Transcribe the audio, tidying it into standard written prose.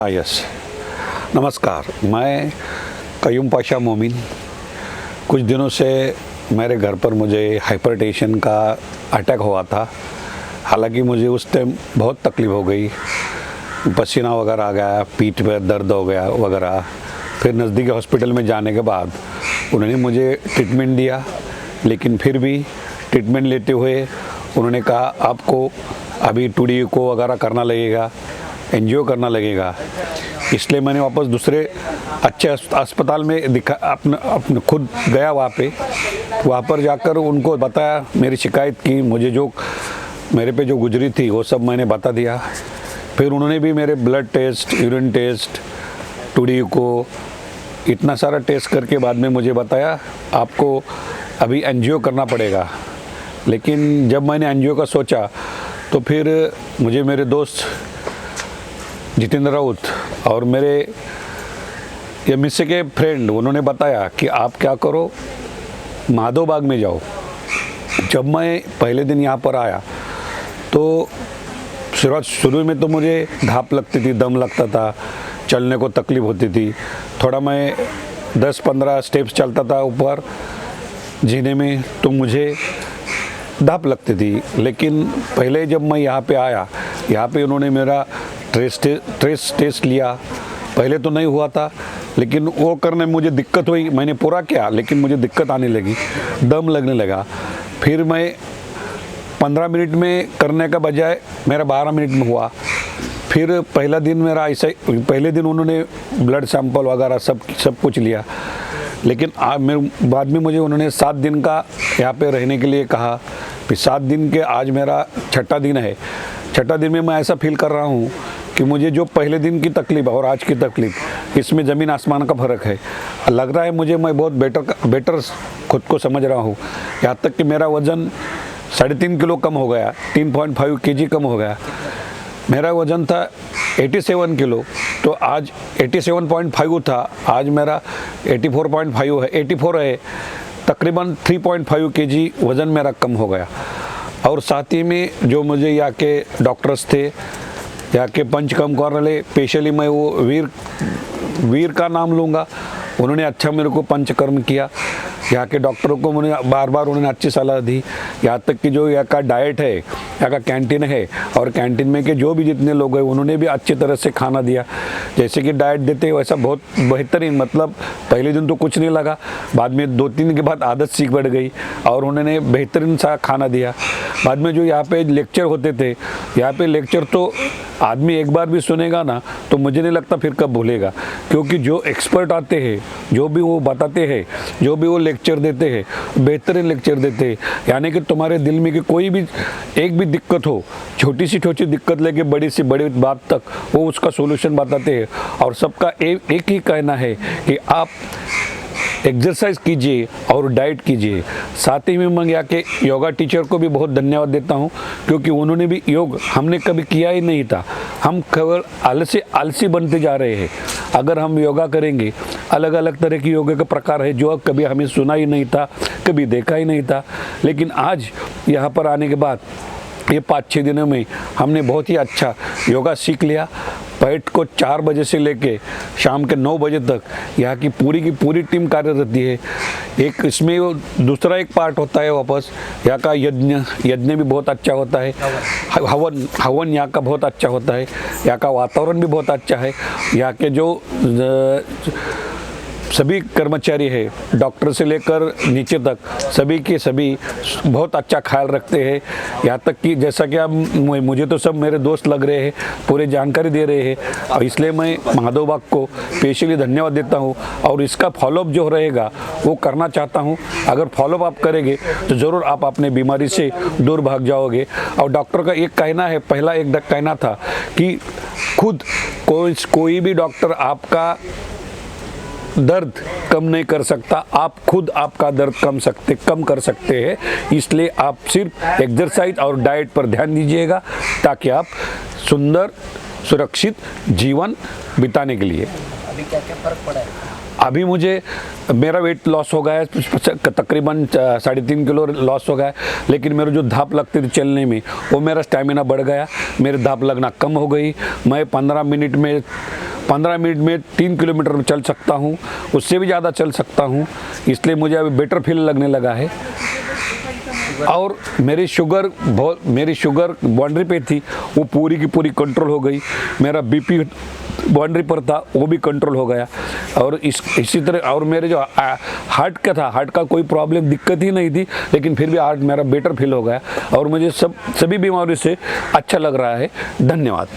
Yes, नमस्कार। मैं कयूम पाशा मोमिन। कुछ दिनों से मेरे घर पर मुझे हाइपरटेंशन का अटैक हुआ था। हालांकि मुझे उस टाइम बहुत तकलीफ़ हो गई, पसीना वगैरह आ गया, पीठ पे दर्द हो गया वगैरह। फिर नज़दीकी हॉस्पिटल में जाने के बाद उन्होंने मुझे ट्रीटमेंट दिया, लेकिन फिर भी ट्रीटमेंट लेते हुए उन्होंने कहा आपको अभी टूडी को वगैरह करना लगेगा, एंजियो करना लगेगा। इसलिए मैंने वापस दूसरे अच्छे अस्पताल में अपने खुद गया वहाँ पर जाकर उनको बताया, मेरी शिकायत की, मुझे जो मेरे पे जो गुजरी थी वो सब मैंने बता दिया। फिर उन्होंने भी मेरे ब्लड टेस्ट, यूरिन टेस्ट, टूडी को इतना सारा टेस्ट करके बाद में मुझे बताया आपको अभी एंजियो करना पड़ेगा। लेकिन जब मैंने एंजियो का सोचा तो फिर मुझे मेरे दोस्त जितेंद्र राउत और मेरे एमएससी के फ्रेंड उन्होंने बताया कि आप क्या करो, माधव बाग में जाओ। जब मैं पहले दिन यहाँ पर आया तो शुरू में तो मुझे धाप लगती थी, दम लगता था, चलने को तकलीफ़ होती थी। थोड़ा मैं 10-15 स्टेप्स चलता था ऊपर जीने में तो मुझे धाप लगती थी। लेकिन पहले जब मैं यहाँ पे आया, यहाँ पे उन्होंने मेरा ट्रेस टेस्ट लिया। पहले तो नहीं हुआ था, लेकिन वो करने में मुझे दिक्कत हुई। मैंने पूरा किया लेकिन मुझे दिक्कत आने लगी, दम लगने लगा। फिर मैं 15 मिनट में करने का बजाय मेरा 12 मिनट में हुआ। फिर पहला दिन मेरा ऐसा, पहले दिन उन्होंने ब्लड सैंपल वगैरह सब कुछ लिया। लेकिन बाद में मुझे उन्होंने 7 दिन का यहाँ पे रहने के लिए कहा। फिर 7 दिन के आज मेरा छठा दिन है। छठा दिन में मैं ऐसा फील कर रहा हूँ कि मुझे जो पहले दिन की तकलीफ़ और आज की तकलीफ़, इसमें ज़मीन आसमान का फ़र्क है। लग रहा है मुझे मैं बहुत बेटर खुद को समझ रहा हूँ। यहाँ तक कि मेरा वज़न 3.5 किलो कम हो गया, 3.5 kg कम हो गया। मेरा वज़न था 87 किलो, तो आज 87.5 था, आज मेरा 84.5 है, 84 है। तकरीबन 3.5 kg वज़न मेरा कम हो गया। और साथ ही में जो मुझे यहाँ के डॉक्टर्स थे, यहाँ के पंचकर्म करने वाले, स्पेशली मैं वो वीर का नाम लूँगा, उन्होंने अच्छा मेरे को पंचकर्म किया। यहाँ के डॉक्टरों को मुझे बार बार उन्होंने अच्छी सलाह दी। यहाँ तक कि जो यहाँ का डाइट है, यहाँ का कैंटीन है, और कैंटीन में के जो भी जितने लोग हैं उन्होंने भी अच्छी तरह से खाना दिया। जैसे कि डाइट देते हैं वैसा बहुत बेहतरीन, मतलब पहले दिन तो कुछ नहीं लगा, बाद में 2-3 दिन के बाद आदत सीख बढ़ गई और उन्होंने बेहतरीन सा खाना दिया। बाद में जो यहाँ पे लेक्चर होते थे, यहाँ पे लेक्चर तो आदमी एक बार भी सुनेगा ना तो मुझे नहीं लगता फिर कब भूलेगा, क्योंकि जो एक्सपर्ट आते हैं, जो भी वो बताते हैं, जो भी वो लेक्चर देते हैं, बेहतरीन लेक्चर देते हैं। यानी कि तुम्हारे दिल में कि कोई भी एक भी दिक्कत हो, छोटी सी दिक्कत लेके बड़ी सी बड़ी बात तक वो उसका सोल्यूशन बताते हैं। और सबका एक ही कहना है कि आप एक्सरसाइज कीजिए और डाइट कीजिए। साथ ही में मैं यहाँ के योगा टीचर को भी बहुत धन्यवाद देता हूँ, क्योंकि उन्होंने भी योग हमने कभी किया ही नहीं था। हम केवल आलसी बनते जा रहे हैं। अगर हम योगा करेंगे, अलग अलग तरह की योगा के प्रकार है जो कभी हमें सुना ही नहीं था, कभी देखा ही नहीं था। लेकिन आज यहाँ पर आने के बाद ये 5-6 दिनों में हमने बहुत ही अच्छा योगा सीख लिया। पेट को 4 बजे से लेके शाम के 9 बजे तक यहाँ की पूरी टीम कार्यरत रहती है। एक इसमें वो दूसरा एक पार्ट होता है वापस यहाँ का यज्ञ भी बहुत अच्छा होता है। हवन यहाँ का बहुत अच्छा होता है। यहाँ का वातावरण भी बहुत अच्छा है। यहाँ के जो सभी कर्मचारी है, डॉक्टर से लेकर नीचे तक, सभी के सभी बहुत अच्छा ख्याल रखते हैं। यहाँ तक कि जैसा कि अब मुझे तो सब मेरे दोस्त लग रहे हैं, पूरी जानकारी दे रहे हैं, और इसलिए मैं माधव बाग को स्पेशली धन्यवाद देता हूँ। और इसका फॉलोअप जो रहेगा वो करना चाहता हूँ। अगर फॉलोअप आप करेंगे तो ज़रूर आप अपने बीमारी से दूर भाग जाओगे। और डॉक्टर का एक कहना है, पहला एक कहना था कि खुद कोई भी डॉक्टर आपका दर्द कम नहीं कर सकता, आप खुद आपका दर्द कम कर सकते हैं। इसलिए आप सिर्फ एक्सरसाइज और डाइट पर ध्यान दीजिएगा, ताकि आप सुंदर सुरक्षित जीवन बिताने के लिए। अभी क्या क्या फर्क पड़ा है? अभी मुझे मेरा वेट लॉस हो गया है, तकरीबन 3.5 किलो लॉस हो गया है। लेकिन मेरे जो धाप लगती थी चलने में, वो मेरा स्टैमिना बढ़ गया, मेरे धाप लगना कम हो गई। मैं 15 मिनट में 15 मिनट में 3 किलोमीटर चल सकता हूँ, उससे भी ज़्यादा चल सकता हूँ, इसलिए मुझे अभी बेटर फील लगने लगा है। और मेरी शुगर बाउंड्री पे थी, वो पूरी की पूरी कंट्रोल हो गई। मेरा बीपी बाउंड्री पर था, वो भी कंट्रोल हो गया। और इसी तरह और मेरे जो हार्ट का था, हार्ट का कोई प्रॉब्लम दिक्कत ही नहीं थी, लेकिन फिर भी हार्ट मेरा बेटर फील हो गया और मुझे सभी बीमारियों से अच्छा लग रहा है। धन्यवाद।